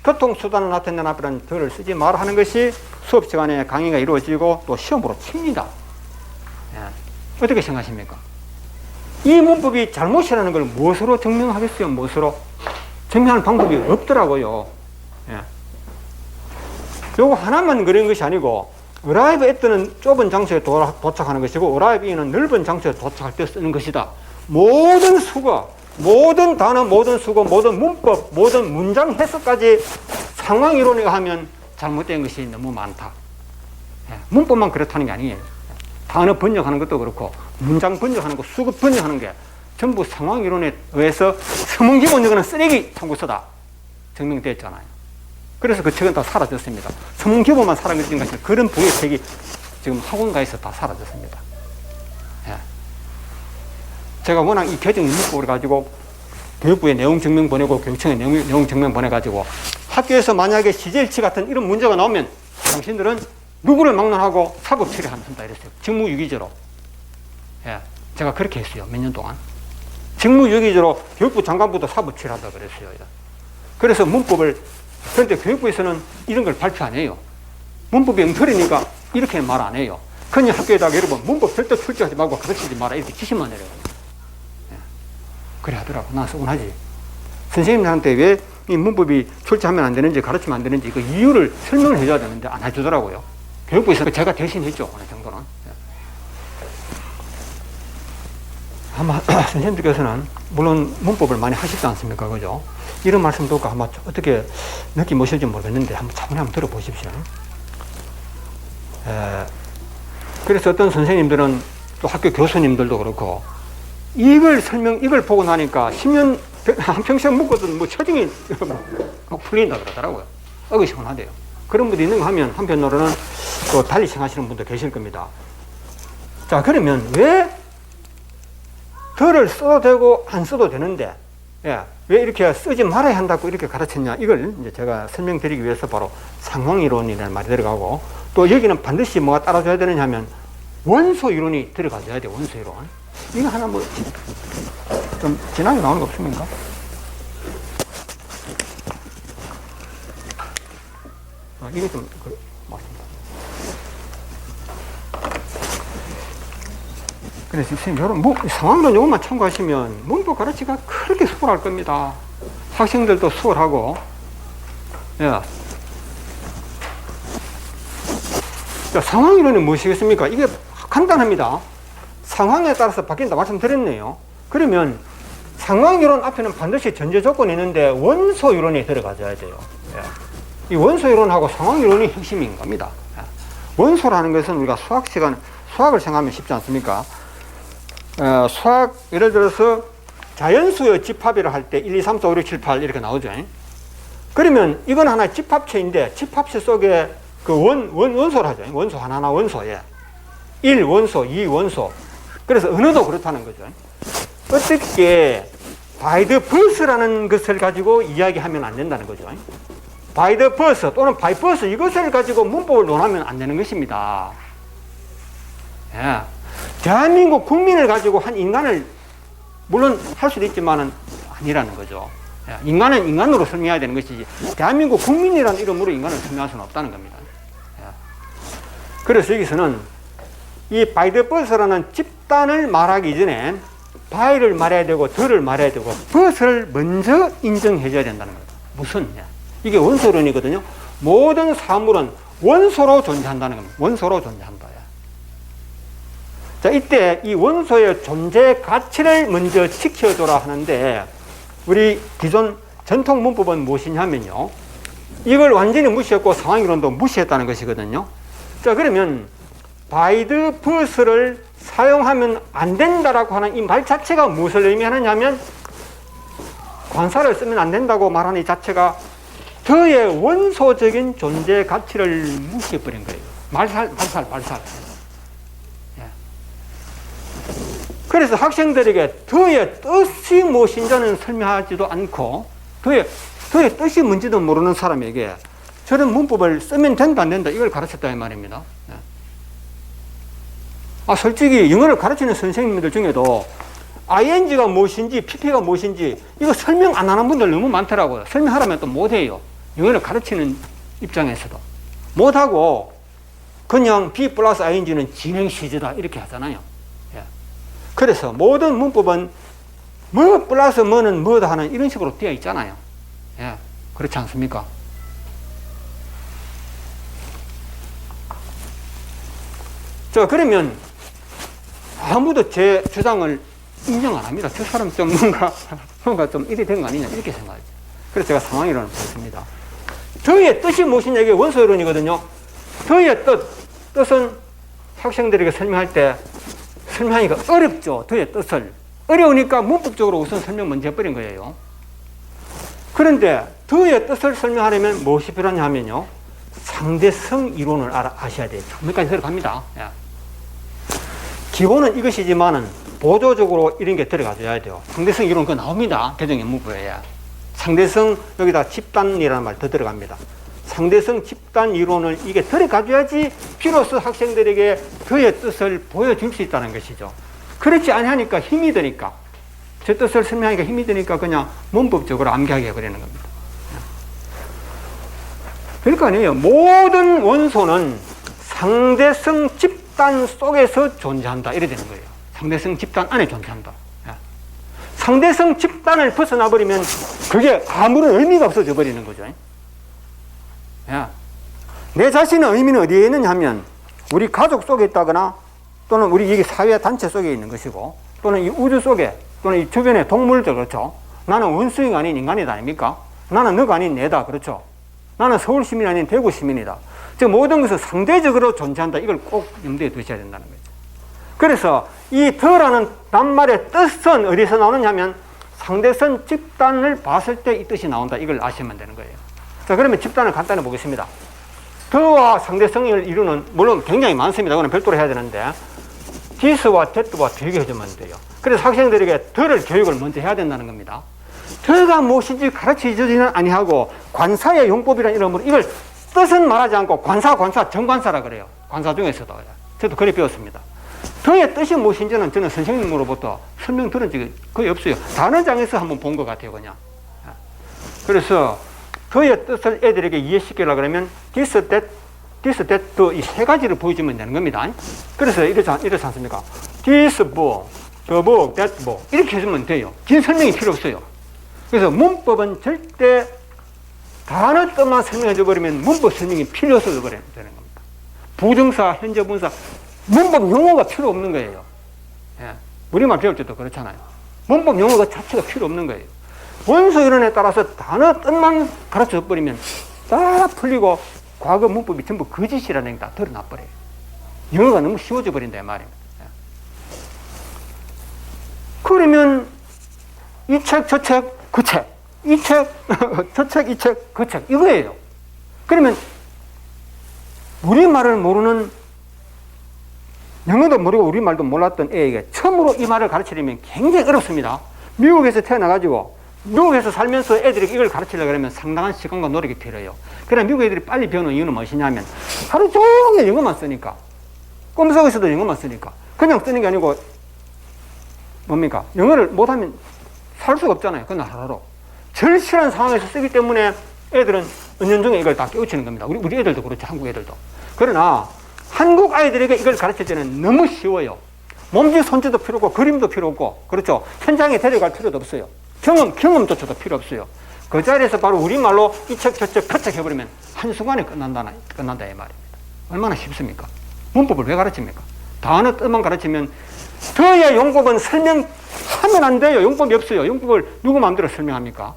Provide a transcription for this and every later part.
교통수단을 나타내는 앞에는 더를 쓰지 마라 하는 것이 수업 시간에 강의가 이루어지고 또 시험으로 치입니다. 예. 어떻게 생각하십니까? 이 문법이 잘못이라는 걸 무엇으로 증명하겠어요? 무엇으로? 증명하는 방법이 없더라고요. 예. 요거 하나만 그린 것이 아니고 arrive at는 좁은 장소에 도착하는 것이고 arrive in은 넓은 장소에 도착할 때 쓰는 것이다. 모든 수거, 모든 단어, 모든 수거, 모든 문법, 모든 문장 해석까지 상황 이론이가 하면 잘못된 것이 너무 많다. 예. 문법만 그렇다는 게 아니에요. 단어 번역하는 것도 그렇고 문장 번역하는 거, 수거 번역하는 게 전부 상황 이론에 의해서 서문기본적으로는 쓰레기 청구서다 증명됐잖아요. 그래서 그 책은 다 사라졌습니다. 서문기본만 사라진 것이 그런 부의 책이 지금 학원가에서 다 사라졌습니다. 예. 제가 워낙 이 개정 문법을 가지고 교육부에 내용 증명 보내고 교육청에 내용 증명 보내가지고 학교에서 만약에 시제일치 같은 이런 문제가 나오면 당신들은 누구를 막론하고 사법 처리한다 이랬어요. 직무유기죄로. 예, 제가 그렇게 했어요. 몇 년 동안. 직무유기죄로 교육부 장관부도 사법 처리한다 그랬어요. 그래서 문법을, 그런데 교육부에서는 이런 걸 발표 안 해요. 문법이 엉터리니까 이렇게 말 안 해요. 그냥 학교에다가 여러분 문법 절대 출제하지 말고 가르치지 마라 이렇게 지시만 내려요. 예, 그래 하더라고. 나 서운하지. 선생님들한테 왜 이 문법이 출제하면 안 되는지 가르치면 안 되는지 그 이유를 설명을 해줘야 되는데 안 해주더라고요. 교육부에서 제가 대신 했죠. 어느 정도는. 아마 선생님들께서는 물론 문법을 많이 하시지 않습니까? 그죠? 이런 말씀 듣고 아마 어떻게 느낌 오실지 모르겠는데 한번 차분히 한번 들어보십시오. 그래서 어떤 선생님들은 또 학교 교수님들도 그렇고 이걸 보고 나니까 10년 한평생 묵거든 뭐 처징이 막 풀린다 그러더라고요. 어기시원하대요. 그런 분도 있는 거 하면 한편으로는 또 달리 생각하시는 분도 계실 겁니다. 자, 그러면 왜 덜을 써도 되고 안 써도 되는데, 예, 왜 이렇게 쓰지 말아야 한다고 이렇게 가르쳤냐? 이걸 이제 제가 설명드리기 위해서 바로 상황이론이라는 말이 들어가고, 또 여기는 반드시 뭐가 따라줘야 되느냐 하면 원소 이론이 들어가줘야 돼요. 원소 이론. 이거 하나 뭐 좀 진하게 나오는 거 없습니까? 이게 좀 맞습니다. 그래서 선생님, 여러분 상황론 요것만 참고하시면 문법 가르치기가 그렇게 수월할 겁니다. 학생들도 수월하고. 예. 자, 상황이론이 무엇이겠습니까? 이게 간단합니다. 상황에 따라서 바뀐다 말씀드렸네요. 그러면 상황이론 앞에는 반드시 전제 조건이 있는데 원소 이론이 들어가줘야 돼요. 예. 이 원소 이론하고 상황 이론이 핵심인 겁니다. 예. 원소라는 것은 우리가 수학을 생각하면 쉽지 않습니까? 수학, 예를 들어서 자연수의 집합이라 할 때 1, 2, 3, 4, 5, 6, 7, 8 이렇게 나오죠. 그러면 이건 하나의 집합체인데 집합체 속에 그 원소를 하죠. 원소 하나하나 원소에 1 원소, 2 원소. 그래서 언어도 그렇다는 거죠. 어떻게 by the verse라는 것을 가지고 이야기하면 안 된다는 거죠. by the verse 또는 by verse 이것을 가지고 문법을 논하면 안 되는 것입니다. 예. 대한민국 국민을 가지고 한 인간을 물론 할 수도 있지만은 아니라는 거죠. 예. 인간은 인간으로 설명해야 되는 것이지 대한민국 국민이라는 이름으로 인간을 설명할 수는 없다는 겁니다. 예. 그래서 여기서는 이 by the verse라는 집단을 말하기 전에 by를 말해야 되고 the를 말해야 되고 verse를 먼저 인정해줘야 된다는 겁니다. 무슨? 이게 원소론이거든요. 모든 사물은 원소로 존재한다는 겁니다. 원소로 존재한다. 자, 이때 이 원소의 존재 가치를 먼저 지켜줘라 하는데 우리 기존 전통 문법은 무엇이냐면요. 이걸 완전히 무시했고 상황이론도 무시했다는 것이거든요. 자, 그러면 by the verse를 사용하면 안 된다라고 하는 이 말 자체가 무엇을 의미하느냐 하면 관사를 쓰면 안 된다고 말하는 이 자체가 더의 원소적인 존재 가치를 무시해버린 거예요. 말살. 예. 그래서 학생들에게 더의 뜻이 무엇인지는 설명하지도 않고 더의 뜻이 뭔지도 모르는 사람에게 저런 문법을 쓰면 된다 안 된다 이걸 가르쳤다 이 말입니다. 솔직히 영어를 가르치는 선생님들 중에도 ing가 무엇인지 pp가 무엇인지 이거 설명 안 하는 분들 너무 많더라고요. 설명하라면 또 못해요. 영어를 가르치는 입장에서도 못하고 그냥 be 플러스 ing는 진행시제다 이렇게 하잖아요. 예. 그래서 모든 문법은 뭐 플러스 뭐는 뭐다 하는 이런 식으로 되어 있잖아요. 예. 그렇지 않습니까? 자, 그러면 아무도 제 주장을 인정 안 합니다. 저 사람 좀 뭔가 좀 이래 된 거 아니냐 이렇게 생각하죠. 그래서 제가 상황이론을 보겠습니다. 더의 뜻이 무엇이냐 이게 원소이론이거든요. 더의 뜻은 학생들에게 설명할 때 설명하기가 어렵죠. 더의 뜻을. 어려우니까 문법적으로 우선 설명 먼저 해버린 거예요. 그런데 더의 뜻을 설명하려면 무엇이 필요하냐 하면요. 상대성 이론을 아셔야 돼요. 처음까지 들어갑니다. 예. 기본은 이것이지만은 보조적으로 이런 게 들어가줘야 돼요. 상대성 이론 그거 나옵니다. 개정연문부에. 상대성 여기다 집단이라는 말 더 들어갑니다. 상대성 집단 이론을 이게 들어가줘야지 비로소 학생들에게 그의 뜻을 보여줄 수 있다는 것이죠. 그렇지 않으니까 힘이 드니까 제 뜻을 설명하기가 힘이 드니까 그냥 문법적으로 암기하게 해버리는 겁니다. 그러니까 아니에요. 모든 원소는 상대성 집단 속에서 존재한다. 이래 되는 거예요. 상대성 집단 안에 존재한다. 상대성 집단을 벗어나 버리면 그게 아무런 의미가 없어져 버리는 거죠. 내 자신의 의미는 어디에 있느냐 하면 우리 가족 속에 있다거나 또는 우리 이 사회 단체 속에 있는 것이고 또는 이 우주 속에 또는 이 주변의 동물들 그렇죠. 나는 원수가 아닌 인간이다 아닙니까? 나는 너가 아닌 내다 그렇죠. 나는 서울 시민이 아닌 대구 시민이다. 즉 모든 것은 상대적으로 존재한다. 이걸 꼭 염두에 두셔야 된다는 거죠. 그래서 이 더라는 낱말의 뜻은 어디서 나오느냐 하면 상대성 집단을 봤을 때 이 뜻이 나온다. 이걸 아시면 되는 거예요. 자, 그러면 집단을 간단히 보겠습니다. 더와 상대성을 이루는 물론 굉장히 많습니다. 그건 별도로 해야 되는데 this와 that와 비교해주면 돼요. 그래서 학생들에게 더를 교육을 먼저 해야 된다는 겁니다. 더가 무엇인지 가르쳐주지는 아니하고 관사의 용법이라는 이름으로 이걸 뜻은 말하지 않고 관사, 정관사라 그래요. 관사 중에서도. 저도 그래 배웠습니다. 더의 뜻이 무엇인지는 저는 선생님으로부터 설명 들은 적이 거의 없어요. 단어장에서 한번 본 것 같아요, 그냥. 그래서 더의 뜻을 애들에게 이해시키려고 그러면 this, that, 이 세 가지를 보여주면 되는 겁니다. 그래서 이렇지 않습니까? this book, the book, that book. 이렇게 해주면 돼요. 긴 설명이 필요 없어요. 그래서 문법은 절대 단어 뜻만 설명해 버리면 문법 설명이 필요 없어져 버리는 겁니다. 부정사, 현재 분사, 문법 용어가 필요 없는 거예요. 예. 우리말 배울 때도 그렇잖아요. 문법 용어가 자체가 필요 없는 거예요. 원소 이론에 따라서 단어 뜻만 가르쳐 버리면 다 풀리고 과거 문법이 전부 거짓이라는 게 다 드러나 버려요. 영어가 너무 쉬워져 버린다 이 말입니다. 예. 그러면 이 책, 저 책, 그 책, 이 책, 저 책, 이 책, 그 책 이거예요. 그러면 우리말을 모르는 영어도 모르고 우리말도 몰랐던 애에게 처음으로 이 말을 가르치려면 굉장히 어렵습니다. 미국에서 태어나가지고 미국에서 살면서 애들에게 이걸 가르치려고 하면 상당한 시간과 노력이 필요해요. 그러나 미국 애들이 빨리 배우는 이유는 무엇이냐면 하루 종일 영어만 쓰니까 꿈속에서도 영어만 쓰니까 그냥 쓰는 게 아니고 뭡니까? 영어를 못하면 살 수가 없잖아요. 그날 하루로. 절실한 상황에서 쓰기 때문에 애들은 은연중에 이걸 다 깨우치는 겁니다. 우리 애들도 그렇죠. 한국 애들도. 그러나 한국 아이들에게 이걸 가르칠 때는 너무 쉬워요. 몸짓 손짓도 필요 없고 그림도 필요 없고 그렇죠. 현장에 데려갈 필요도 없어요. 경험조차도 필요 없어요. 그 자리에서 바로 우리말로 이 책, 저 책, 그 책 해버리면 한순간에 끝난다 이 말입니다. 얼마나 쉽습니까? 문법을 왜 가르칩니까? 단어 뜻만 가르치면 더의 용법은 설명하면 안 돼요. 용법이 없어요. 용법을 누구 마음대로 설명합니까?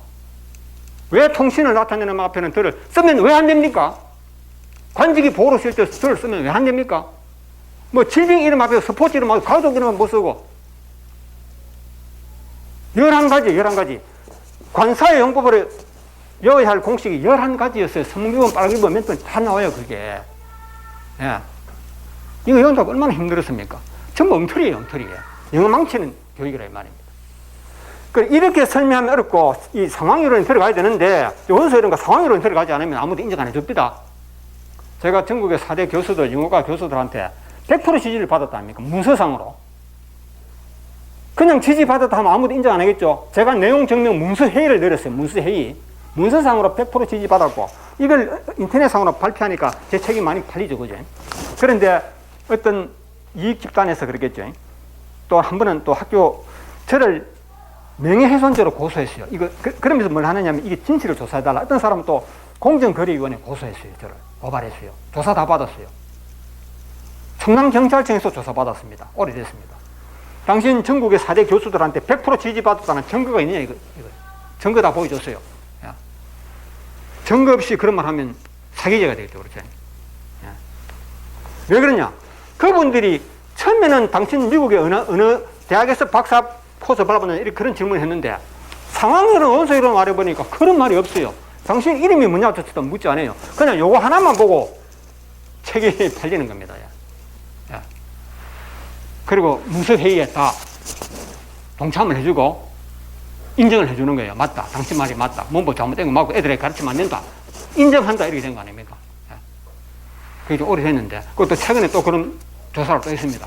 왜 통신을 나타내는 앞에는 더를 쓰면 왜 안 됩니까? 관직이 보호로 쓸 때 더를 쓰면 왜 안 됩니까? 뭐 질병 이름 앞에 스포츠 이름 앞에 가족 이름은 못 쓰고 11가지 관사의 용법으로 외워야 할 공식이 11가지였어요. 성경은 빨기본 몇 번 다 나와요. 그게 예. 이거 외운다고 얼마나 힘들었습니까? 전부 엉터리예요. 엉터리예요. 영어 망치는 교육이라 이 말입니다. 이렇게 설명하면 어렵고 이 상황이론이 들어가야 되는데 원소이론과 상황이론이 들어가지 않으면 아무도 인정 안 해줍니다. 제가 전국의 4대 교수들, 영어과 교수들한테 100% 지지를 받았다 아닙니까? 문서상으로. 그냥 지지받았다 하면 아무도 인정 안 하겠죠. 제가 내용 증명 문서회의를 내렸어요. 문서회의. 문서상으로 100% 지지받았고, 이걸 인터넷상으로 발표하니까 제 책이 많이 팔리죠. 그죠? 그런데 어떤 이익 집단에서 그러겠죠. 또 한 번은 또 학교, 저를 명예훼손죄로 고소했어요. 이거, 그러면서 뭘 하느냐면 이게 진실을 조사해달라. 어떤 사람은 또 공정거래위원회에 고소했어요. 저를. 고발했어요. 조사 다 받았어요. 청남경찰청에서 조사받았습니다. 오래됐습니다. 당신 전국의 4대 교수들한테 100% 지지받았다는 증거가 있느냐, 이거. 증거 다 보여줬어요. 야. 증거 없이 그런 말 하면 사기죄가 되겠죠. 그렇죠? 야. 왜 그러냐? 그분들이 처음에는 당신 미국의 어느 대학에서 박사 포스 받아보냐, 이렇게 그런 질문을 했는데, 상황으로 원소이로 말해보니까 그런 말이 없어요. 당신 이름이 뭐냐부터 묻지 않아요. 그냥 요거 하나만 보고 책이 팔리는 겁니다. 야. 야. 그리고 문서회의에 다 동참을 해주고 인정을 해주는 거예요. 맞다. 당신 말이 맞다. 문법 잘못된 거 맞고 애들에게 가르치면 안 된다. 인정한다. 이렇게 된 거 아닙니까? 예. 그게 좀 오래됐는데, 그것도 최근에 또 그런 조사를 또 했습니다.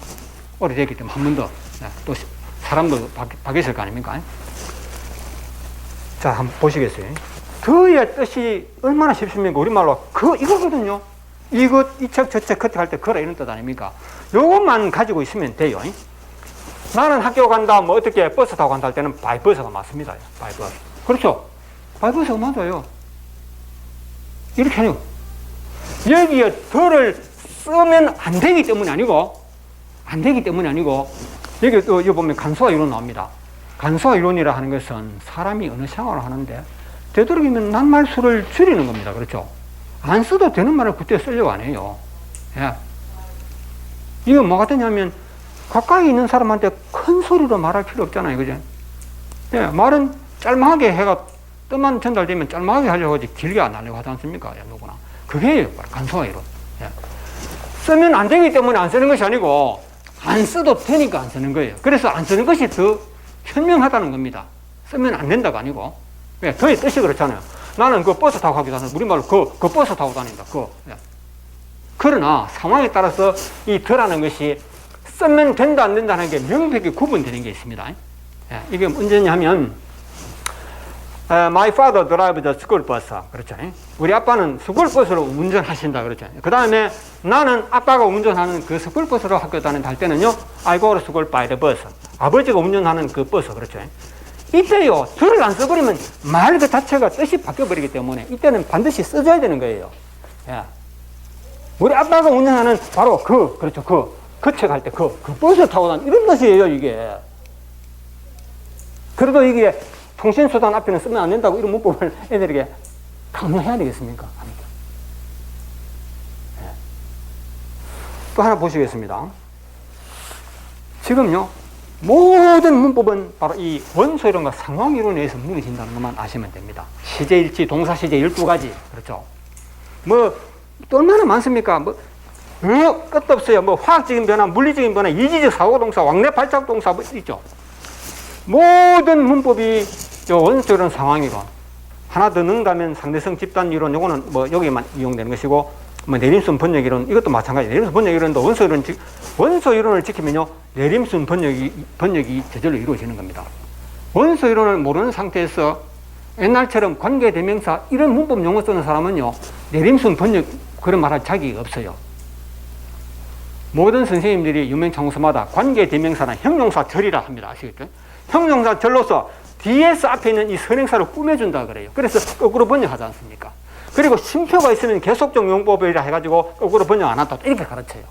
오래됐기 때문에 한 번 더. 예. 또 사람도 바뀌었을 거 아닙니까? 자, 한번 보시겠어요? 그의 뜻이 얼마나 쉽습니까? 우리말로 이거거든요. 이것, 이 책, 저 책, 그때 할 때 그라 이런 뜻 아닙니까? 요것만 가지고 있으면 돼요. 나는 학교 간다, 뭐 어떻게 버스 타고 간다 할 때는 바이버스가 맞습니다. 바이버스. 그렇죠? 바이버스가 맞아요. 이렇게 해요. 여기에 덜을 쓰면 안 되기 때문이 아니고, 여기 또, 여기 보면 간소화 이론 나옵니다. 간소화 이론이라 하는 것은 사람이 어느 생활을 하는데, 되도록이면 낱말수를 줄이는 겁니다. 그렇죠? 안 써도 되는 말을 그때 쓰려고 안 해요. 예. 이건 뭐 같으냐면, 가까이 있는 사람한테 큰 소리로 말할 필요 없잖아요. 그죠? 예, 말은 짤막하게 해가 뜻만 전달되면 짤막하게 하려고 하지 길게 안 하려고 하지 않습니까? 예, 누구나. 그게 간소화 이론. 예. 쓰면 안 되기 때문에 안 쓰는 것이 아니고, 안 써도 되니까 안 쓰는 거예요. 그래서 안 쓰는 것이 더 현명하다는 겁니다. 쓰면 안 된다가 아니고. 예, 그의 뜻이 그렇잖아요. 나는 그 버스 타고 가기도 하는, 우리말로 그 버스 타고 다닌다. 예. 그러나 상황에 따라서 이 덜하는 것이 쓰면 된다 안 된다는 게 명백히 구분되는 게 있습니다. 예, 이게 언제냐면 My father drives the school bus. 그렇죠. 우리 아빠는 스쿨버스로 운전하신다. 그렇죠. 그 다음에 나는 아빠가 운전하는 그 스쿨버스로 학교 다닌다 할 때는요, I go to school by the bus. 아버지가 운전하는 그 버스. 그렇죠. 이때요, 줄을 안 써버리면 말 그 자체가 뜻이 바뀌어버리기 때문에 이때는 반드시 써줘야 되는 거예요. 예. 우리 아빠가 운전하는 바로 그렇죠. 거쳐갈 때 그 버스 타고 다니는 이런 뜻이에요, 이게. 그래도 이게 통신수단 앞에는 쓰면 안 된다고 이런 문법을 애들에게 강요해야 되겠습니까? 예. 또 하나 보시겠습니다. 지금요, 모든 문법은 바로 이 원소이론과 상황이론에 의해서 무너진다는 것만 아시면 됩니다. 시제일치, 동사시제 12가지. 그렇죠. 뭐, 또 얼마나 많습니까? 끝도 없어요. 화학적인 변화, 물리적인 변화, 이지적 사고동사, 왕래 발작동사, 있죠. 모든 문법이 요 원소이론 상황이론. 하나 더 넣는다면 상대성 집단이론, 요거는 여기에만 이용되는 것이고, 내림순 번역이론, 이것도 마찬가지. 내림순 번역이론도 원소이론을 지키면요, 내림순 번역이 저절로 이루어지는 겁니다. 원소이론을 모르는 상태에서 옛날처럼 관계대명사, 이런 문법 용어 쓰는 사람은요, 내림순 번역, 그런 말 할 자격이 없어요. 모든 선생님들이 유명창고서마다 관계대명사나 형용사절이라 합니다. 아시겠죠? 형용사절로서 DS 앞에 있는 이 선행사를 꾸며준다 그래요. 그래서 거꾸로 번역하지 않습니까? 그리고 쉼표가 있으면 계속적 용법이라 해가지고 거꾸로 번역 안 한다. 이렇게 가르쳐요.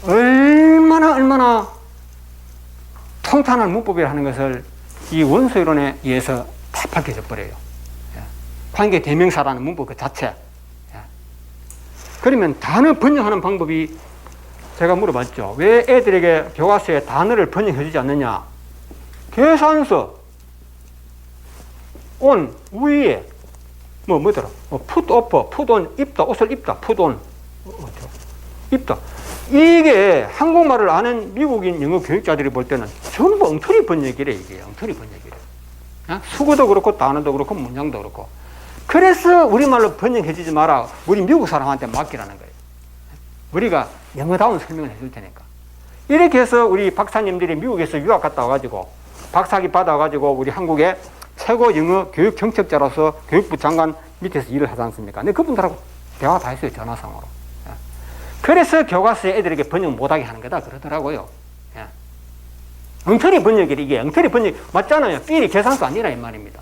얼마나 통탄한 문법이라 하는 것을 이 원소이론에 의해서 다 밝혀져 버려요. 관계 대명사라는 문법 그 자체. 그러면 단어 번역하는 방법이 제가 물어봤죠. 왜 애들에게 교과서에 단어를 번역해 주지 않느냐? 계산서, on, 위에, 뭐더라? put off, put on, 입다, 옷을 입다, put on, 입다. 이게 한국말을 아는 미국인 영어 교육자들이 볼 때는 전부 엉터리 번역이래, 이게. 엉터리 번역이래. 수구도 그렇고, 단어도 그렇고, 문장도 그렇고. 그래서 우리말로 번역해 주지 마라. 우리 미국 사람한테 맡기라는 거예요. 우리가 영어다운 설명을 해줄 테니까. 이렇게 해서 우리 박사님들이 미국에서 유학 갔다 와가지고 박사학위 받아가지고 우리 한국의 최고 영어 교육 정책자로서 교육부 장관 밑에서 일을 하지 않습니까? 근데 그분들하고 대화 다 했어요, 전화상으로. 예. 그래서 교과서에 애들에게 번역 못하게 하는 거다 그러더라고요. 예. 엉터리 번역이 이게 엉터리 번역 맞잖아요. 삘이 계산수 아니라 이 말입니다.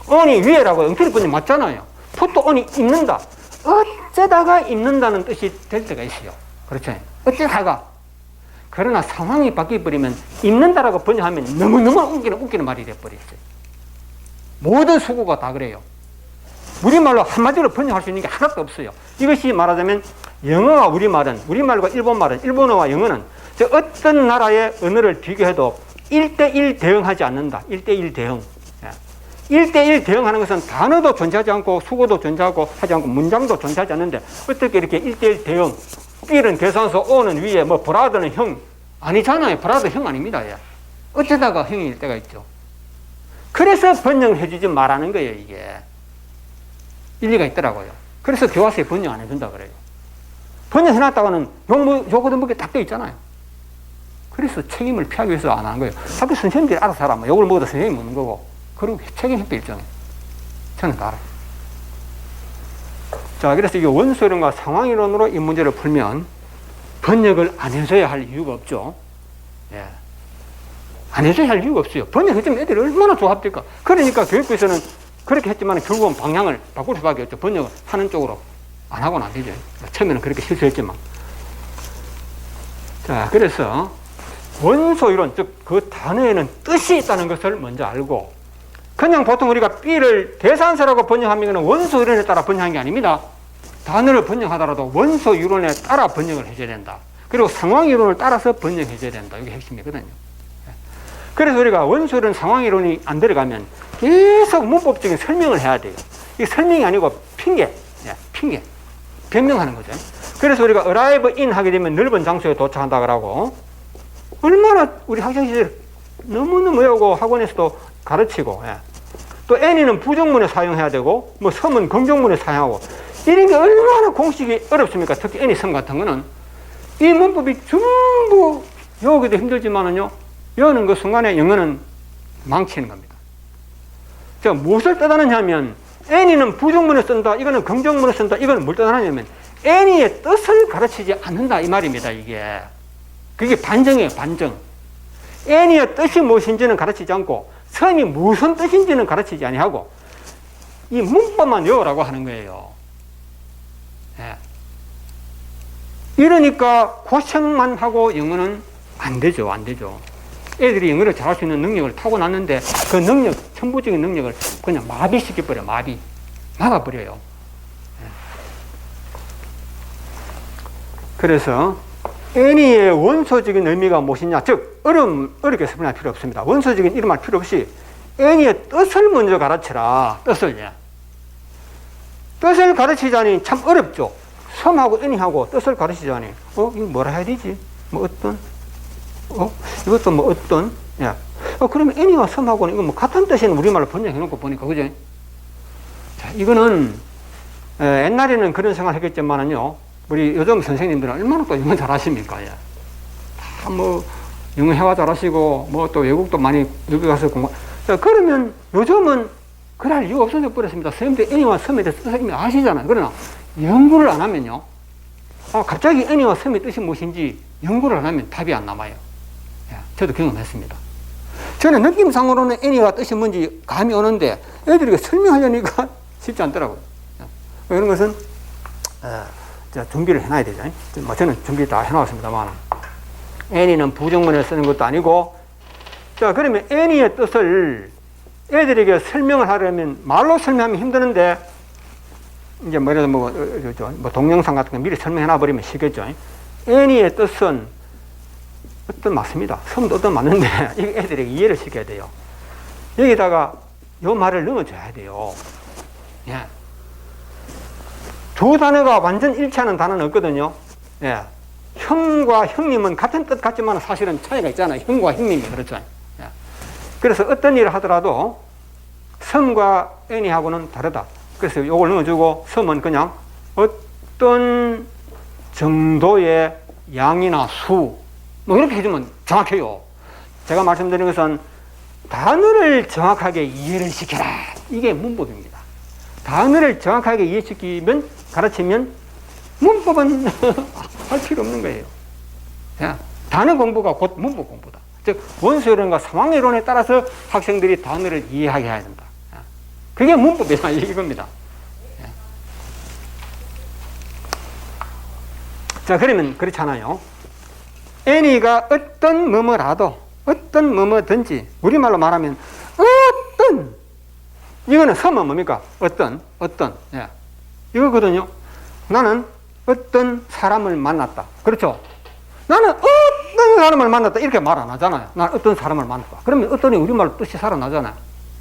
언이 위에라고 엉터리 번역 맞잖아요. 풋도 언이 입는다. 어쩌다가 입는다는 뜻이 될 때가 있어요. 그렇죠? 어쩌다가. 그러나 상황이 바뀌어버리면 입는다라고 번역하면 너무너무 웃기는 말이 돼버렸어요. 모든 수구가 다 그래요. 우리말로 한마디로 번역할 수 있는 게 하나도 없어요. 이것이 말하자면 영어와 우리말과 일본말은, 일본어와 영어는 어떤 나라의 언어를 비교해도 1대1 대응하지 않는다. 1대1 대응. 1대1 대응하는 것은 단어도 존재하지 않고 수고도 존재하고 하지 않고 문장도 존재하지 않는데 어떻게 이렇게 1대1 대응, B는 계산서, O는 위에, 뭐 브라더는 형 아니잖아요. 브라더 형 아닙니다. 예. 어쩌다가 형일 때가 있죠. 그래서 번역을 해주지 말라는 거예요. 이게 일리가 있더라고요. 그래서 교과서에 번역 안 해준다 그래요. 번역해놨다가는 욕 얻어먹게 딱 돼 있잖아요. 그래서 책임을 피하기 위해서 안 하는 거예요. 학교 선생님들이 알아서 하라. 욕을 먹어도 선생님이 먹는 거고. 그리고 책임 회피 일정해. 저는 다 알아요. 자, 그래서 이게 원소이론과 상황이론으로 이 문제를 풀면 번역을 안 해줘야 할 이유가 없죠. 예. 안 해줘야 할 이유가 없어요. 번역해주면 애들이 얼마나 좋아합니까? 그러니까 교육부에서는 그렇게 했지만 결국은 방향을 바꿀 수밖에 없죠. 번역을 하는 쪽으로 안 하고는 안 되죠. 처음에는 그렇게 실수했지만. 자, 그래서 원소이론, 즉 그 단어에는 뜻이 있다는 것을 먼저 알고, 그냥 보통 우리가 B를 계산서라고 번역하면 원소이론에 따라 번역한 게 아닙니다. 단어를 번역하더라도 원소이론에 따라 번역을 해줘야 된다. 그리고 상황이론을 따라서 번역해줘야 된다. 이게 핵심이거든요. 그래서 우리가 원소이론, 상황이론이 안 들어가면 계속 문법적인 설명을 해야 돼요. 이게 설명이 아니고 핑계, 핑계, 변명하는 거죠. 그래서 우리가 arrive in 하게 되면 넓은 장소에 도착한다 그러고, 얼마나 우리 학창시절 너무너무 외우고 학원에서도 가르치고, 또 any는 부정문에 사용해야 되고, 뭐 섬은 긍정문에 사용하고, 이런 게 얼마나 공식이 어렵습니까? 특히 any 섬 같은 거는 이 문법이 전부 외우기도 힘들지만은요, 외우는 그 순간에 영어는 망치는 겁니다. 자, 무엇을 뜻하느냐면 any는 부정문에 쓴다, 이거는 긍정문에 쓴다, 이거는 뭘 뜻하느냐면 any의 뜻을 가르치지 않는다 이 말입니다. 이게 그게 반정이에요. 반정. any의 뜻이 무엇인지는 가르치지 않고 섬이 무슨 뜻인지는 가르치지 아니하고 이 문법만 외우라고 하는 거예요. 예. 이러니까 고생만 하고 영어는 안 되죠. 안 되죠. 애들이 영어를 잘할 수 있는 능력을 타고났는데 그 능력, 천부적인 능력을 그냥 마비시켜버려. 막아버려요. 예. 그래서 any의 원소적인 의미가 무엇이냐, 즉 어렵게 설명할 필요 없습니다. 원소적인 이름할 필요 없이 any의 뜻을 먼저 가르치라. 뜻을 가르치자니 참 어렵죠. 섬하고 any하고 뜻을 가르치자니 이거 뭐라 해야 되지? 뭐 어떤? 이것도 뭐 어떤? 야. 그러면 any와 섬하고는 이거 뭐 같은 뜻인 우리말로 번역해 놓고 보니까 그죠? 자, 이거는 옛날에는 그런 생각을 했겠지만은요, 우리 요즘 선생님들은 얼마나 또 영어 잘하십니까? 예. 다 뭐 영어 회화 잘하시고 뭐 또 외국도 많이 여기 가서 공부. 자, 그러면 요즘은 그럴 이유가 없어져 버렸습니다. 선생님들 any와 섬에 대해서 선생님이 아시잖아요. 그러나 연구를 안 하면요, 갑자기 any와 섬의 뜻이 무엇인지 연구를 안 하면 답이 안 남아요. 예. 저도 경험했습니다. 저는 느낌상으로는 any와 뜻이 뭔지 감이 오는데 애들에게 설명하려니까 쉽지 않더라고요. 예. 이런 것은 준비를 해놔야 되죠. 저는 준비 다 해놨습니다만, any는 부정문에 쓰는 것도 아니고, 자, 그러면 any의 뜻을 애들에게 설명을 하려면 말로 설명하면 힘드는데, 이제 뭐, 예를 들어 뭐 동영상 같은 거 미리 설명해놔버리면 쉽겠죠. any의 뜻은 어떤 맞습니다. 섬도 어떤 맞는데, 애들에게 이해를 시켜야 돼요. 여기다가 요 말을 넣어줘야 돼요. 예. 두 단어가 완전 일치하는 단어는 없거든요. 예. 형과 형님은 같은 뜻 같지만 사실은 차이가 있잖아요. 형과 형님이 그렇죠. 예. 그래서 어떤 일을 하더라도 섬과 any하고는 다르다. 그래서 이걸 넣어주고, 섬은 그냥 어떤 정도의 양이나 수, 뭐 이렇게 해주면 정확해요. 제가 말씀드린 것은 단어를 정확하게 이해를 시켜라. 이게 문법입니다. 단어를 정확하게 이해시키면, 가르치면 문법은 할 필요 없는 거예요. 단어 공부가 곧 문법 공부다. 즉 원수이론과 상황이론에 따라서 학생들이 단어를 이해하게 해야 된다. 그게 문법이다 이겁니다. 자, 그러면 그렇잖아요. 애니가 어떤 뭐뭐라도, 어떤 뭐뭐든지, 우리말로 말하면 어떤, 이거는 서면 뭡니까? 어떤 이거거든요. 나는 어떤 사람을 만났다. 그렇죠? 나는 어떤 사람을 만났다. 이렇게 말 안 하잖아요. 나는 어떤 사람을 만났다. 그러면 어떤이 우리말로 뜻이 살아나잖아요.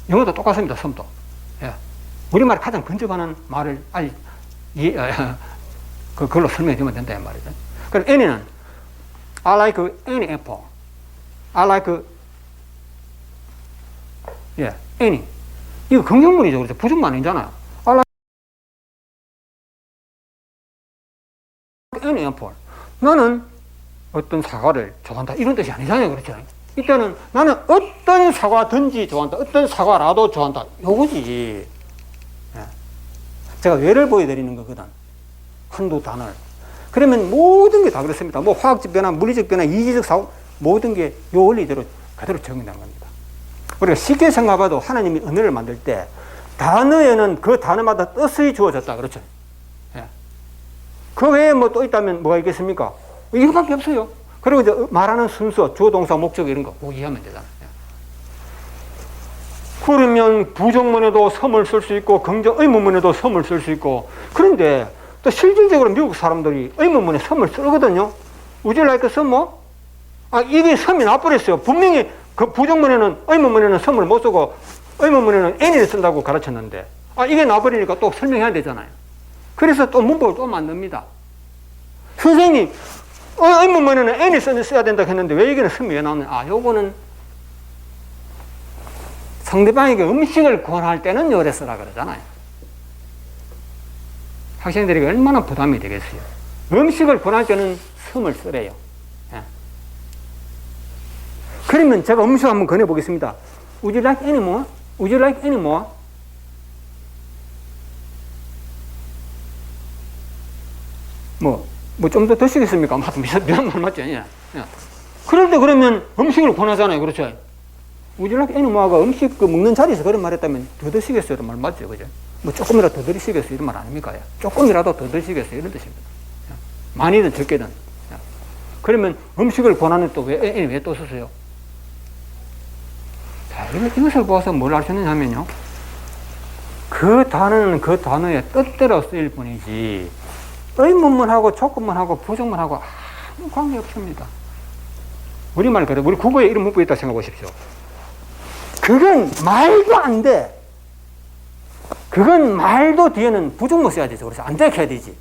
영어도 똑같습니다. 섬도. 우리말이 가장 근접하는 말을 그걸로 설명해 주면 된다 이 말이죠. 그럼 Annie는 I like any apple. I like Annie. 이거 긍정문이죠. 그렇죠? 부정문 아니잖아요. I like any apple. 나는 어떤 사과를 좋아한다. 이런 뜻이 아니잖아요. 그렇죠? 이때는 나는 어떤 사과든지 좋아한다. 어떤 사과라도 좋아한다. 요거지. 제가 예를 보여드리는 거거든. 한두 단어를. 그러면 모든 게 다 그렇습니다. 뭐 화학적 변화, 물리적 변화, 이지적 사고, 모든 게 요 원리대로 그대로 적용되는 겁니다. 우리가 쉽게 생각해봐도 하나님이 언어를 만들 때 단어에는 그 단어마다 뜻이 주어졌다. 그렇죠? 그 외에 뭐 또 있다면 뭐가 있겠습니까? 이거밖에 없어요. 그리고 이제 말하는 순서, 주어, 동사, 목적 이런 거 꼭 이해하면 되잖아요. 그러면 부정문에도 섬을 쓸 수 있고 의문문에도 섬을 쓸 수 있고, 그런데 또 실질적으로 미국 사람들이 의문문에 섬을 쓰거든요. Would you like some more? 이게 섬이 나버렸어요. 분명히 그 부정문에는, 의문문에는 섬을 못 쓰고 의문문에는 any를 쓴다고 가르쳤는데 이게 나버리니까 또 설명해야 되잖아요. 그래서 또 문법을 또 만듭니다. 선생님 의문문에는 any 써야 된다 했는데 왜 여기는 섬이 왜 나오냐? 요거는 상대방에게 음식을 권할 때는 요래 쓰라 그러잖아요. 학생들에게 얼마나 부담이 되겠어요. 음식을 권할 때는 섬을 쓰래요. 그러면 제가 음식 한번 권해보겠습니다. Would you like any more? Would you like any more? 뭐 좀 더 드시겠습니까? 미안 말 맞죠? 그럴 때 그러면 음식을 권하잖아요. 그렇죠? Would you like any more가 음식 먹는 자리에서 그런 말 했다면 더 드시겠어요? 이런 말 맞죠? 그죠? 뭐 조금이라도 더 드시겠어요? 이런 말 아닙니까? 조금이라도 더 드시겠어요? 이런 뜻입니다. 많이든 적게든. 그러면 음식을 권하는 또 왜 또 쓰세요? 자, 이것을 보아서 뭘 알 수 있느냐면요. 그 단어는 그 단어의 뜻대로 쓰일 뿐이지, 의문문하고 조건문하고 부정문하고 아무 관계 없습니다. 우리말 그래. 우리 국어에 이런 문법이 있다고 생각해 보십시오. 그건 말도 안 돼. 그건 말도 뒤에는 부정문 써야 되죠. 그래서 안 되게 해야 되지.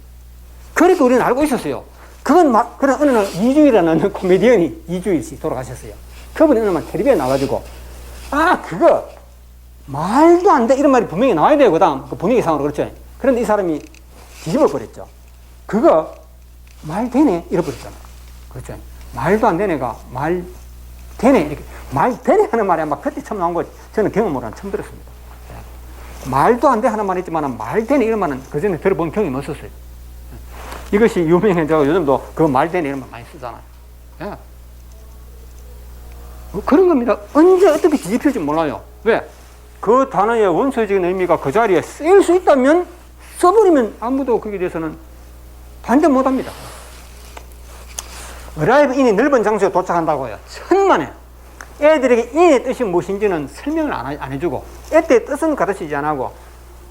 그래도 우리는 알고 있었어요. 그런 어느 날 이주일이라는 코미디언이 이주일 씨 돌아가셨어요. 그분이 어느 날 텔레비에 나와가지고 그거 말도 안 돼. 이런 말이 분명히 나와야 돼요. 그 다음 그 분위기상으로. 그렇죠. 그런데 이 사람이 뒤집어 버렸죠. 그거 말 되네 이래버렸잖아. 그렇죠. 말도 안 되네가 말 되네 이렇게 말 되네 하는 말이 아마 그때 처음 나온 거 저는 경험으로 처음 들었습니다. 말도 안 돼 하는 말이 있지만 말 되네 이런 말은 그 전에 들어본 경험이 없었어요. 이것이 유명해져 요즘도 그 말 되네 이런 말 많이 쓰잖아요. 그런 겁니다. 언제 어떻게 뒤집힐지 몰라요. 왜? 그 단어의 원소적인 의미가 그 자리에 쓰일 수 있다면 써버리면 아무도 거기에 대해서는 반대 못합니다. arrive in이 넓은 장소에 도착한다고요. 천만에. 애들에게 in의 뜻이 무엇인지는 설명을 안 해주고 애때의 뜻은 가르치지 안 하고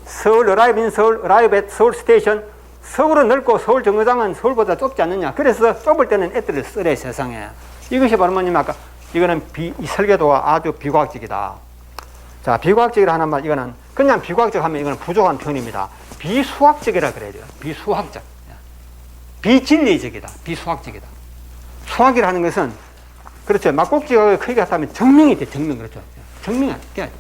서울 arrive in 서울, arrive at 서울 스테이션, 서울은 넓고 서울 정거장은 서울보다 좁지 않느냐. 그래서 좁을 때는 애들을 쓰래 세상에. 이것이 바로 뭐냐면 아까 이거는 이 설계도가 아주 비과학적이다. 자, 비과학적이라 하는 말, 이거는 그냥 비과학적 하면 이거는 부족한 표현입니다. 비수학적이라 그래야 돼요. 비수학적. 비진리적이다. 비수학적이다. 수학이라 하는 것은 그렇죠. 막국지가 크게 같다면 정명이 돼. 정명. 그렇죠. 정명이 돼야 돼.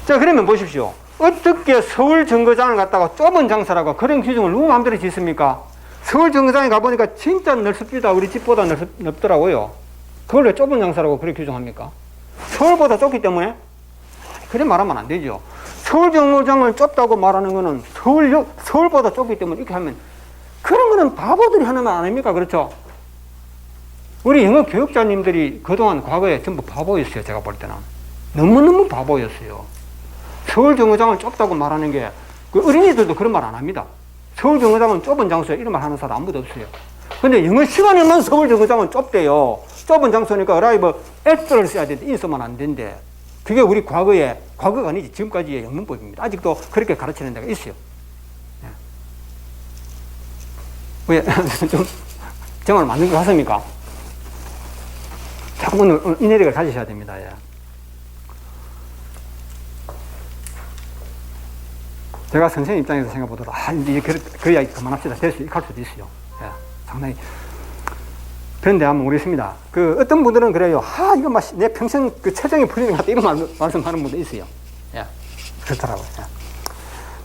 자, 그러면 보십시오. 어떻게 서울 정거장을 갖다가 좁은 장사라고 그런 규정을 누구 마음대로 짓습니까? 서울 정거장에 가보니까 진짜 넓습니다. 우리 집보다 넓더라고요. 그걸 왜 좁은 장사라고 그렇게 규정합니까? 서울보다 좁기 때문에? 그래 말하면 안 되죠. 서울 정거장을 좁다고 말하는 거는 서울보다 좁기 때문에 이렇게 하면 그런 거는 바보들이 하는 말 아닙니까? 그렇죠? 우리 영어 교육자님들이 그동안 과거에 전부 바보였어요. 제가 볼 때는. 너무너무 바보였어요. 서울 정거장을 좁다고 말하는 게, 그 어린이들도 그런 말 안 합니다. 서울 정거장은 좁은 장소에 이런 말 하는 사람 아무도 없어요. 근데 영어 시간에만 서울 정거장은 좁대요. 좁은 장소니까 arrive at를 써야 되는데 in 쓰면 안 된대. 그게 우리 과거가 아니지 지금까지의 영문법입니다. 아직도 그렇게 가르치는 데가 있어요. 왜? 좀 정말 맞는 것 같습니까? 자꾸 오늘 인내력을 가지셔야 됩니다. 예. 제가 선생님 입장에서 생각보다 이제 그 이야기 그만합시다. 될 수 있을 수도 있어요. 예. 상당히. 그런데 한번 모르겠습니다. 어떤 분들은 그래요. 이거 내 평생 체정이 풀리는 것 같다. 이런 말씀하는 분도 있어요. 예. 그렇더라고요. 예.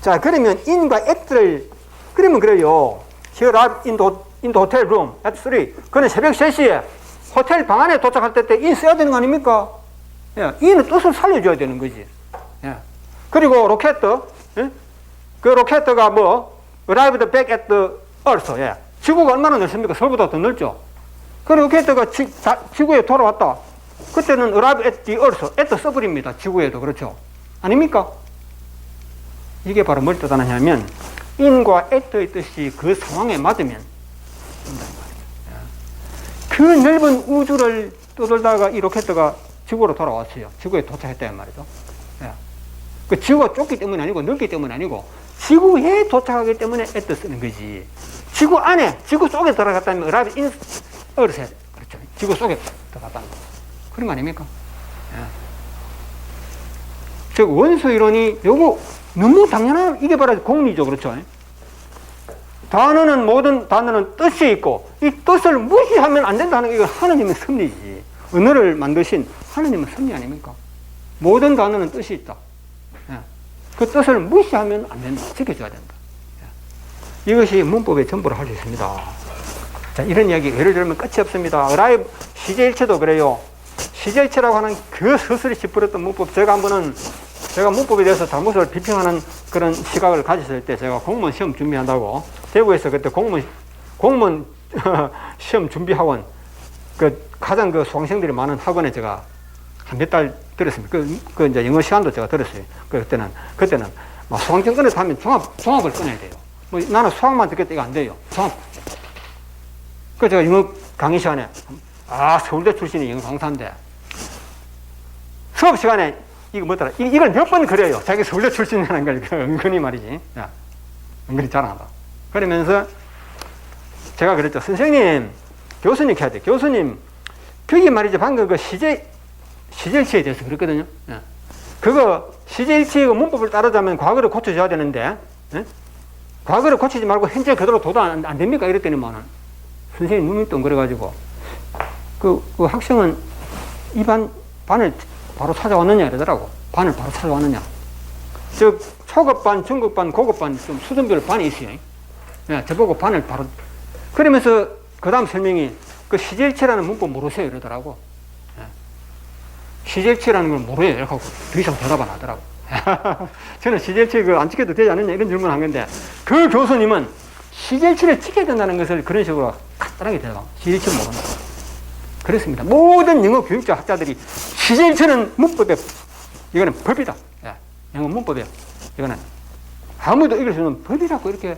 자, 그러면 in과 at를, 그러면 그래요. Here arrived in the hotel room at 3. 그는 새벽 3시에 호텔 방 안에 도착할 때 in 써야 되는 거 아닙니까? 예. in은 뜻을 살려줘야 되는 거지. 예. 그리고 로켓, 예? 그 로켓가 arrived back at the earth. 예. 지구가 얼마나 넓습니까? 서울보다 더 넓죠? 그 로켓가 지구에 돌아왔다. 그때는 arrived at the earth. at 써버립니다. 지구에도. 그렇죠? 아닙니까? 이게 바로 뭘 뜻하느냐면, in과 at의 뜻이 그 상황에 맞으면 된다는 말이에요. 그 넓은 우주를 떠돌다가 이 로켓가 지구로 돌아왔어요. 지구에 도착했다는 말이죠. 예. 그 지구가 좁기 때문이 아니고 넓기 때문이 아니고 지구에 도착하기 때문에 at 쓰는 거지. 지구 안에, 지구 속에 들어갔다면 arrive in earth. 그렇죠. 지구 속에 들어갔다는 거. 그런 거 아닙니까? 예. 즉 원소 이론이 요거 너무 당연한, 이게 바로 공리죠. 그렇죠? 모든 단어는 뜻이 있고, 이 뜻을 무시하면 안 된다는 게 이건 하느님의 섭리지. 언어를 만드신 하느님의 섭리 아닙니까? 모든 단어는 뜻이 있다. 그 뜻을 무시하면 안 된다. 지켜줘야 된다. 이것이 문법의 전부를 할 수 있습니다. 자, 이런 이야기 예를 들면 끝이 없습니다. arrive, 시제일체도 그래요. 시제일체라고 하는 그 서술이 짚어렸던 문법, 제가 문법에 대해서 잘못을 비평하는 그런 시각을 가졌을 때, 제가 공무원 시험 준비한다고 대구에서 그때 공무원 시험 준비학원, 가장 수강생들이 많은 학원에 제가 한 몇 달 들었습니다. 이제 영어 시간도 제가 들었어요. 그때는 막 수강증 꺼내서 하면 종합을 꺼내야 돼요. 나는 수학만 듣겠다 이거 안 돼요. 종합. 제가 영어 강의 시간에, 서울대 출신의 영어 강사인데, 수업 시간에 이거 뭐더라? 이걸 몇 번 그래요. 자기 서울대 출신이라는 걸 은근히 말이지. 야, 은근히 자랑한다. 그러면서 제가 그랬죠. 선생님, 교수님 해야 돼. 교수님, 그게 말이죠. 방금 시제일치에 대해서 그랬거든요. 야. 그거 시제일치의 문법을 따르자면 과거를 고쳐줘야 되는데, 예? 과거를 고치지 말고 현재 그대로 둬도 안 됩니까? 이랬더니만은 선생님 눈이 덩그려가지고 그 학생은 반을 바로 찾아왔느냐 이러더라고. 반을 바로 찾아왔느냐. 즉 초급반, 중급반, 고급반 좀 수준별 반이 있어요. 예, 저보고 반을 바로. 그러면서 그 다음 설명이 시제일체라는 문법 모르세요 이러더라고. 예. 시제일체라는 걸 모르요 이렇게 하고 더 이상 대답 안 하더라고. 저는 시제일체 안 지켜도 되지 않느냐 이런 질문을 한 건데, 그 교수님은 시제일체를 지켜야 된다는 것을 그런 식으로 간단하게 대답. 시제일체 모른다. 그렇습니다. 모든 영어 교육자 학자들이 시제일체는 문법에, 이거는 법이다. 예. 영어 문법에 이거는 아무도 이길 수 없는 법이라고 이렇게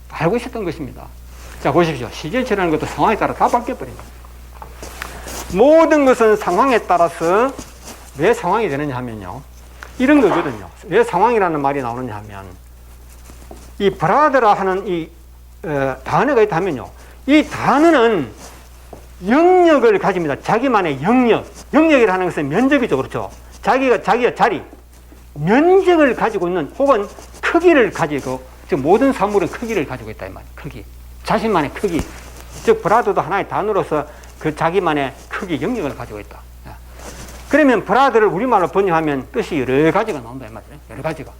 알고 있었던 것입니다. 자, 보십시오. 시제일체라는 것도 상황에 따라 다 바뀌어버립니다. 모든 것은 상황에 따라서 왜 상황이 되느냐 하면요, 이런 거거든요. 왜 상황이라는 말이 나오느냐 하면, 이 브라더라 하는 단어가 있다 하면요, 이 단어는 영역을 가집니다. 자기만의 영역. 영역이라는 것은 면적이죠. 그렇죠? 자기가 자리, 면적을 가지고 있는, 혹은 크기를 가지고, 즉 모든 사물은 크기를 가지고 있다 이 말이에요. 크기. 자신만의 크기. 즉 브라더도 하나의 단어로서 그 자기만의 크기, 영역을 가지고 있다. 그러면 브라더를 우리말로 번역하면 뜻이 여러 가지가 나온다 이 말이에요. 여러 가지가.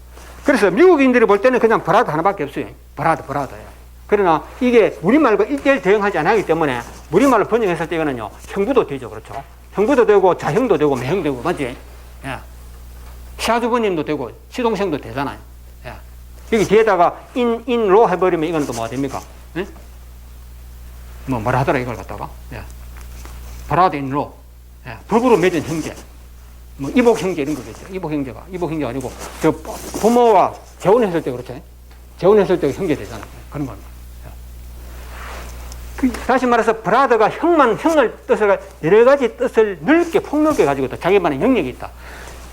그래서 미국인들이 볼 때는 그냥 브라더 하나밖에 없어요. 브라더예요. 그러나 이게 우리말과 1대1 대응하지 않기 때문에 우리말로 번역했을 때 이거는요, 형부도 되죠. 그렇죠? 형부도 되고, 자형도 되고, 매형도 되고, 맞지? 예. 시아주버님도 되고, 시동생도 되잖아요. 예. 여기 뒤에다가 인로 해버리면 이거는 또 뭐가 됩니까? 예? 뭐라 하더라, 이걸 갖다가. 예. 브라더 인로. 예. 법으로 맺은 형제. 뭐, 이복 형제 이런 거겠죠. 이복 형제가 아니고, 저 부모와 재혼했을 때 그렇죠. 재혼했을 때 형제 되잖아요. 그런 겁니다. 다시 말해서 브라더가 형을 뜻을 여러 가지 뜻을 넓게 폭넓게 가지고 있다. 자기만의 영역이 있다.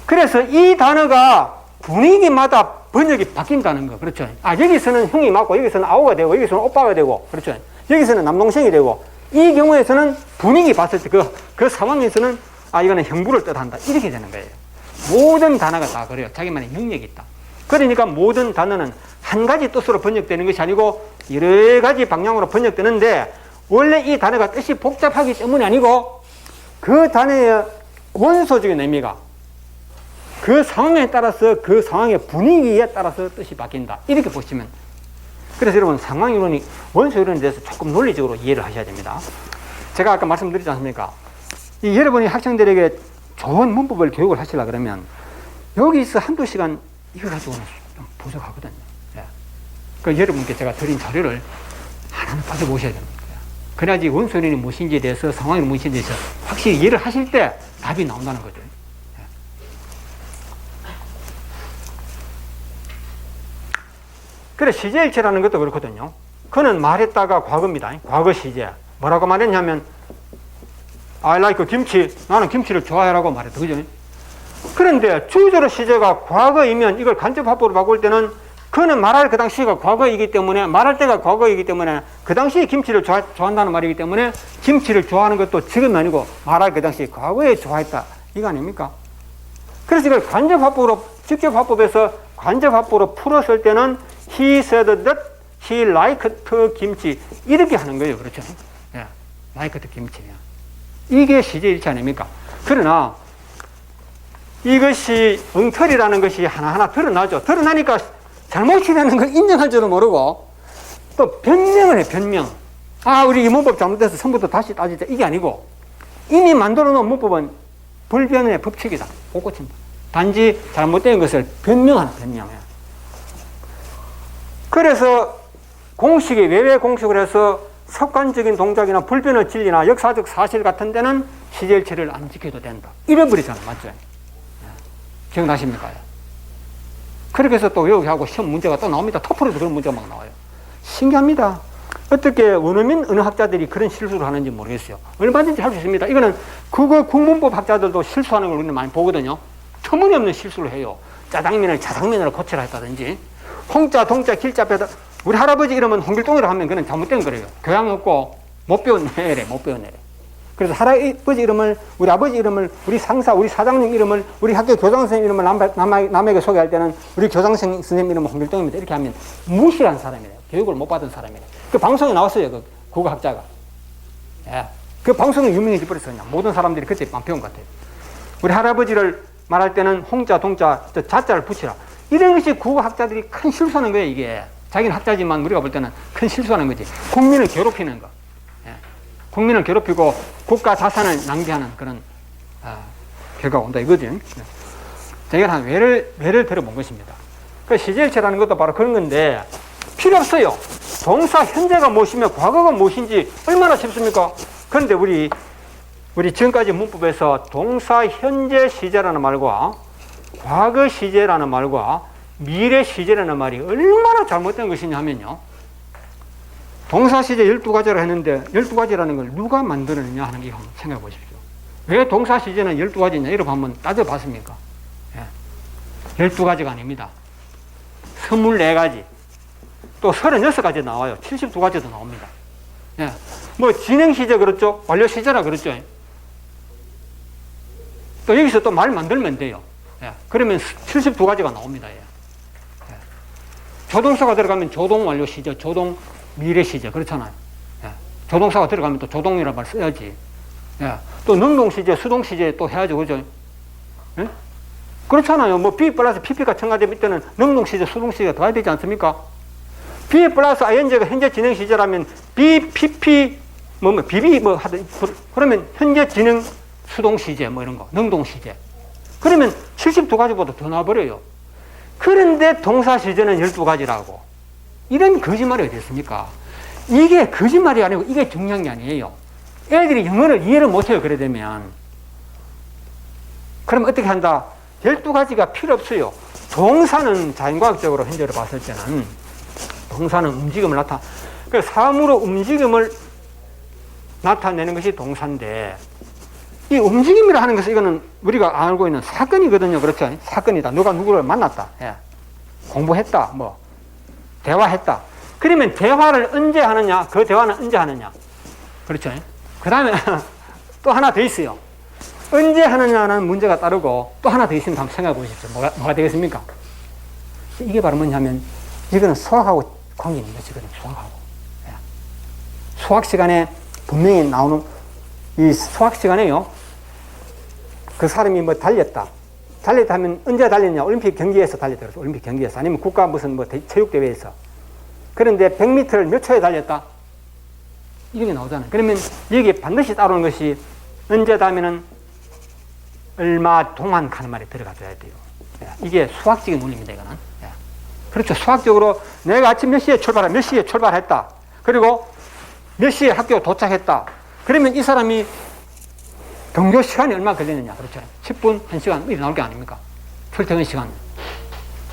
그래서 이 단어가 분위기마다 번역이 바뀐다는 거. 그렇죠. 여기서는 형이 맞고 여기서는 아우가 되고 여기서는 오빠가 되고 그렇죠. 여기서는 남동생이 되고 이 경우에서는 분위기 봤을 때 그 상황에서는 이거는 형부를 뜻한다. 이렇게 되는 거예요. 모든 단어가 다 그래요. 자기만의 영역이 있다. 그러니까 모든 단어는 한 가지 뜻으로 번역되는 것이 아니고 여러 가지 방향으로 번역되는데 원래 이 단어가 뜻이 복잡하기 때문이 아니고 그 단어의 원소적인 의미가 그 상황에 따라서 그 상황의 분위기에 따라서 뜻이 바뀐다. 이렇게 보시면. 그래서 여러분 상황이론이 원소이론에 대해서 조금 논리적으로 이해를 하셔야 됩니다. 제가 아까 말씀드렸지 않습니까? 여러분이 학생들에게 좋은 문법을 교육을 하시려 그러면 여기서 한두 시간 이거 가지고는 좀 부족하거든요. 예. 그러니까 여러분께 제가 드린 자료를 하나는 받아보셔야 됩니다. 그래야지 원소이론이 무엇인지에 대해서 상황이 무엇인지에 대해서 확실히 이해를 하실 때 답이 나온다는 거죠. 예. 그래 시제일체라는 것도 그렇거든요. 그는 말했다가 과거입니다. 과거 시제. 뭐라고 말했냐면 I like 김치. 나는 김치를 좋아해라고 말했다. 그죠? 그런데 주저로 시제가 과거이면 이걸 간접합법으로 바꿀 때는 그는 말할 그 당시가 과거이기 때문에 말할 때가 과거이기 때문에 그 당시에 김치를 좋아한다는 말이기 때문에 김치를 좋아하는 것도 지금이 아니고 말할 그 당시에 과거에 좋아했다. 이거 아닙니까? 그래서 이걸 간접합법으로 직접합법에서 간접합법으로 풀었을 때는 he said that he liked 김치 이렇게 하는 거예요. 그렇죠? 예, liked 김치. 이게 시제일치 아닙니까? 그러나 이것이 엉터리라는 것이 하나하나 드러나죠. 드러나니까 잘못이라는 걸 인정할 줄은 모르고 또 변명을 해, 변명. 우리 이 문법 잘못돼서 처음부터 다시 따지자. 이게 아니고 이미 만들어 놓은 문법은 불변의 법칙이다. 못 고친다. 단지 잘못된 것을 변명하는 변명이야. 그래서 공식이 외래 공식을 해서 습관적인 동작이나 불변의 진리나 역사적 사실 같은 데는 시제일체를 안 지켜도 된다. 이래버리잖아. 맞죠? 기억나십니까? 그렇게 해서 또 여기 하고 시험 문제가 또 나옵니다. 토플에서 그런 문제가 막 나와요. 신기합니다. 어떻게 원어민 언어학자들이 그런 실수를 하는지 모르겠어요. 얼마든지 할 수 있습니다. 이거는 국문법 학자들도 실수하는 걸 우리는 많이 보거든요. 터무니없는 실수를 해요. 짜장면을 자장면으로 고치라 했다든지 홍자, 동자, 길자 빼다 우리 할아버지 이름은 홍길동이라고 하면 그건 잘못된 거래요. 교양 없고 못 배웠네. 못 배웠네. 그래서 할아버지 이름을, 우리 아버지 이름을, 우리 상사, 우리 사장님 이름을, 우리 학교 교장선생님 이름을 남에게 소개할 때는 우리 교장선생님 이름은 홍길동입니다. 이렇게 하면 무시한 사람이래요. 교육을 못 받은 사람이래요. 그 방송에 나왔어요. 그 국어학자가. 예. 그 방송이 유명해져 버렸어요. 그냥. 모든 사람들이 그때 안 배운 것 같아요. 우리 할아버지를 말할 때는 홍자, 동자, 자자를 붙이라. 이런 것이 국어학자들이 큰 실수하는 거예요. 이게. 자기는 학자지만 우리가 볼 때는 큰 실수하는 거지. 국민을 괴롭히는 거. 예. 국민을 괴롭히고 국가 자산을 낭비하는 그런 결과가 온다 이거지. 제가 한 외를 들어본 것입니다. 그 시제일체라는 것도 바로 그런 건데 필요 없어요. 동사 현재가 무엇이며 과거가 무엇인지 얼마나 쉽습니까? 그런데 우리 지금까지 문법에서 동사 현재 시제라는 말과 과거 시제라는 말과 미래 시제라는 말이 얼마나 잘못된 것이냐 하면요. 동사 시제 12가지라 했는데 12가지라는 걸 누가 만들었느냐 하는 게 한번 생각해 보십시오. 왜 동사 시제는 12가지냐 여러분 한번 따져봤습니까? 예. 12가지가 아닙니다. 24가지 또 36가지 나와요. 72가지도 나옵니다. 예. 뭐 진행 시제 그렇죠? 완료 시제라 그렇죠? 또 여기서 또 말 만들면 돼요. 예. 그러면 72가지가 나옵니다. 예. 예. 조동사가 들어가면 조동 완료 시제, 조동 미래 시제 그렇잖아요. 예. 조동사가 들어가면 또 조동이라는 말 써야지. 예. 또 능동 시제, 수동 시제 또 해야죠, 그죠? 예? 그렇잖아요. 뭐 B 플러스 PP가 첨가되면 이때는 능동 시제, 수동 시제가 더해야 되지 않습니까? be 플러스 ing가 현재 진행 시제라면 be, pp, bb 하든, 그러면 현재 진행 수동 시제 이런 거, 능동 시제. 그러면 72가지보다 더 나와버려요. 그런데 동사 시제는 12가지라고. 이런 거짓말이 어디 있습니까? 이게 거짓말이 아니고 이게 중요한 게 아니에요. 애들이 영어를 이해를 못해요. 그래 되면. 그럼 어떻게 한다? 12가지가 필요 없어요. 동사는 자연과학적으로 현재로 봤을 때는 동사는 움직임을 그 사물로 움직임을 나타내는 것이 동사인데, 이 움직임이라 하는 것은 이거는 우리가 알고 있는 사건이거든요. 그렇죠? 사건이다. 누가 누구를 만났다. 예. 공부했다. 대화했다. 그러면 대화를 언제 하느냐? 그 대화는 언제 하느냐? 그렇죠? 그 다음에 또 하나 더 있어요. 언제 하느냐는 문제가 따르고 또 하나 더 있으면 한번 생각해 보십시오. 뭐가 되겠습니까? 이게 바로 뭐냐면 이거는 수학하고 관계 있는 것이거든요. 수학하고. 예. 수학 시간에 분명히 나오는 이 수학 시간에요. 그 사람이 달렸다 하면 언제 달렸냐? 올림픽 경기에서 달렸다. 올림픽 경기에서. 아니면 국가 무슨 체육대회에서. 그런데 100m를 몇 초에 달렸다? 이런 게 나오잖아요. 그러면 여기에 반드시 따르는 것이 언제다 하면은 얼마 동안 가는 말이 들어가줘야 돼요. 이게 수학적인 논리입니다, 이거는. 그렇죠. 수학적으로 내가 아침 몇 시에 출발했다. 그리고 몇 시에 학교 도착했다. 그러면 이 사람이 등교 시간이 얼마 걸리느냐. 그렇죠. 10분, 1시간, 이렇게 나올 게 아닙니까? 출퇴근 시간.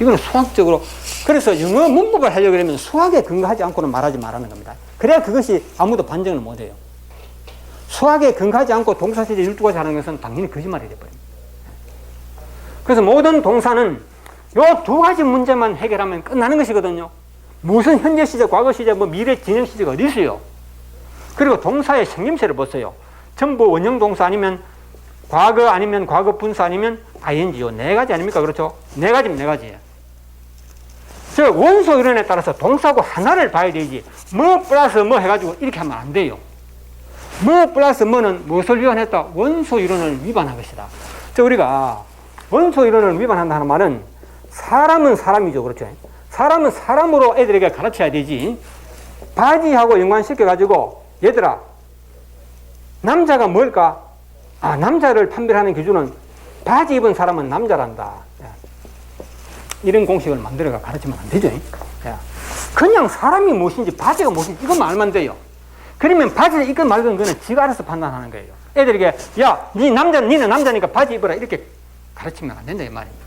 이거는 수학적으로. 그래서 영어 문법을 하려고 그러면 수학에 근거하지 않고는 말하지 말라는 겁니다. 그래야 그것이 아무도 반증을 못 해요. 수학에 근거하지 않고 동사시제 12가지 하는 것은 당연히 거짓말이 되어버립니다. 그래서 모든 동사는 요 2가지 문제만 해결하면 끝나는 것이거든요. 무슨 현재 시제, 과거 시제, 미래 진행 시제가 어디 있어요? 그리고 동사의 생김새를 보세요. 전부 원형 동사 아니면 과거 아니면 과거 분사 아니면 ing요. 4가지 아닙니까? 그렇죠? 4가지면 4가지예요. 즉 원소 이론에 따라서 동사고 하나를 봐야 되지 플러스 해가지고 이렇게 하면 안 돼요. 플러스 는 무엇을 위반했다? 원소 이론을 위반한 것이다. 즉 우리가 원소 이론을 위반한다는 말은 사람은 사람이죠. 그렇죠? 사람은 사람으로 애들에게 가르쳐야 되지 바지하고 연관시켜가지고 얘들아 남자가 뭘까? 남자를 판별하는 기준은 바지 입은 사람은 남자란다. 이런 공식을 만들어가 가르치면 안 되죠. 그냥 사람이 무엇인지 바지가 무엇인지 이것만 알면 돼요. 그러면 바지를 입건 말건 그는 지가 알아서 판단하는 거예요. 애들에게 야, 니는 남자니까 바지 입어라 이렇게 가르치면 안 된다 이 말입니다.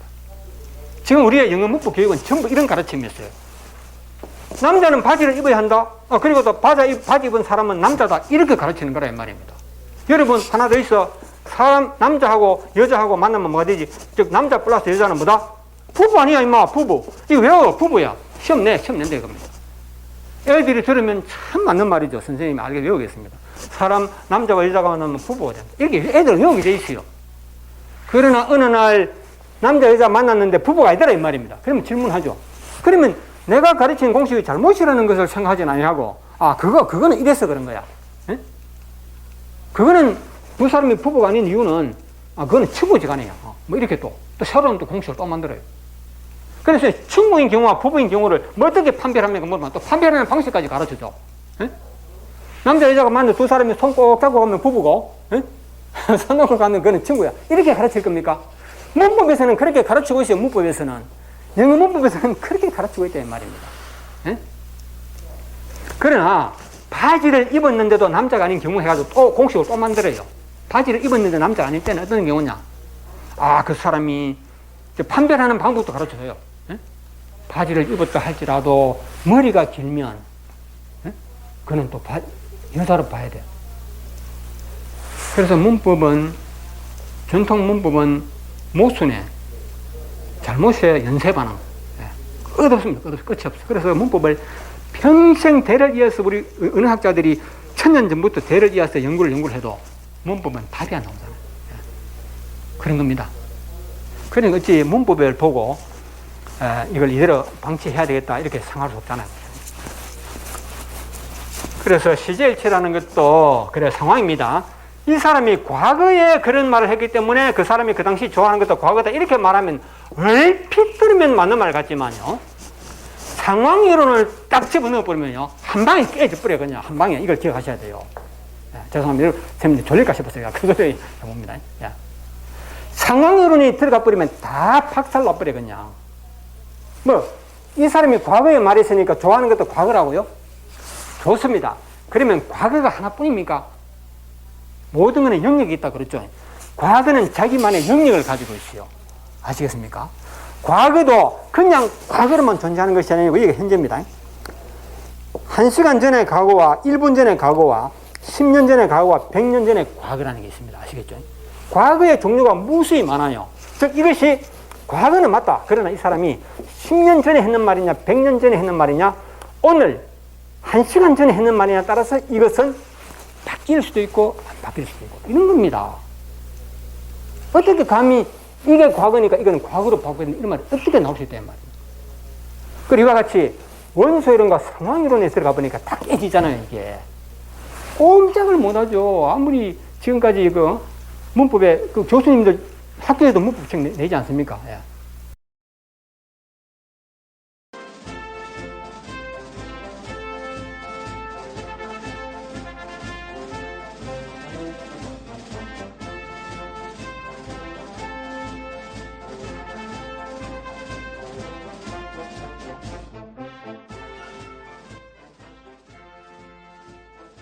지금 우리의 영어 문법 교육은 전부 이런 가르침이었어요. 남자는 바지를 입어야 한다. 그리고 또 바지 입은 사람은 남자다. 이렇게 가르치는 거라 이 말입니다. 여러분 하나 더 있어. 남자하고 여자하고 만나면 뭐가 되지? 즉 남자 플러스 여자는 뭐다? 부부 아니야 임마. 부부. 이거 외워. 부부야. 시험 낸다 이겁니다. 애들이 들으면 참 맞는 말이죠. 선생님이 알게 외우겠습니다. 남자와 여자가 만나면 부부가 된다. 이렇게 애들 외우게 돼 있어요. 그러나 어느 날 남자 여자 만났는데 부부가 아니더라 이 말입니다. 그러면 질문하죠. 그러면 내가 가르친 공식이 잘못이라는 것을 생각하진 아니하고 그거는 이래서 그런 거야. 에? 그거는 두 사람이 부부가 아닌 이유는 그거는 친구지간이에요. 이렇게 또 새로운 또 공식을 또 만들어요. 그래서 친구인 경우와 부부인 경우를 어떻게 판별합니까? 또 판별하는 방식까지 가르쳐줘. 에? 남자 여자가 만나 두 사람이 손 꼭 잡고 가면 부부고 손 놓고 가면 그거는 친구야. 이렇게 가르칠 겁니까? 문법에서는 그렇게 가르치고 있어요. 문법에서는. 영어 문법에서는 그렇게 가르치고 있다 이 말입니다. 에? 그러나 바지를 입었는데도 남자가 아닌 경우 해가지고 또 공식을 또 만들어요. 바지를 입었는데 남자가 아닐 때는 어떤 경우냐? 그 사람이 판별하는 방법도 가르쳐줘요. 에? 바지를 입었다 할지라도 머리가 길면 그는 또 여자로 봐야 돼요. 그래서 전통 문법은 모순에 잘못에 연쇄 반응. 끝없습니다. 끝이 없어. 그래서 문법을 평생 대를 이어서 우리 언어학자들이 1000년 전부터 대를 이어서 연구를 해도 문법은 답이 안 나오잖아요. 그런 겁니다. 그러니까 어찌 문법을 보고 이걸 이대로 방치해야 되겠다 이렇게 생각할 수 없잖아요. 그래서 시제일치라는 것도 그래 상황입니다. 이 사람이 과거에 그런 말을 했기 때문에 그 사람이 그 당시 좋아하는 것도 과거다 이렇게 말하면 얼핏 들으면 맞는 말 같지만요. 상황 이론을 딱 집어넣어 버리면요, 한 방에 깨져 버려, 그냥. 한 방에. 이걸 기억하셔야 돼요. 죄송합니다. 선생님 졸릴까 싶었어요. 그 소리 해봅니다. 상황 이론이 들어가 버리면 다 박살나 버려, 그냥. 이 사람이 과거에 말했으니까 좋아하는 것도 과거라고요? 좋습니다. 그러면 과거가 하나뿐입니까? 모든 것에 영역이 있다 그랬죠. 과거는 자기만의 영역을 가지고 있어요. 아시겠습니까? 과거도 그냥 과거로만 존재하는 것이 아니고 이게 현재입니다. 1시간 전의 과거와 1분 전의 과거와 10년 전의 과거와 100년 전의 과거라는 게 있습니다. 아시겠죠? 과거의 종류가 무수히 많아요. 즉 이것이 과거는 맞다. 그러나 이 사람이 10년 전에 했는 말이냐 100년 전에 했는 말이냐 오늘 1시간 전에 했는 말이냐 따라서 이것은 바뀔 수도 있고 안 바뀔 수도 있고 이런 겁니다. 어떻게 감히 이게 과거니까 이거는 과거로 바뀌는 이런 말이 어떻게 나올 수 있다는 말이에요. 그리고 이와 같이 원소이론과 상황이론에 들어가 보니까 다 깨지잖아요. 이게 꼼짝을 못하죠. 아무리 지금까지 그 문법에 그 교수님들 학교에도 문법책 내지 않습니까? 예.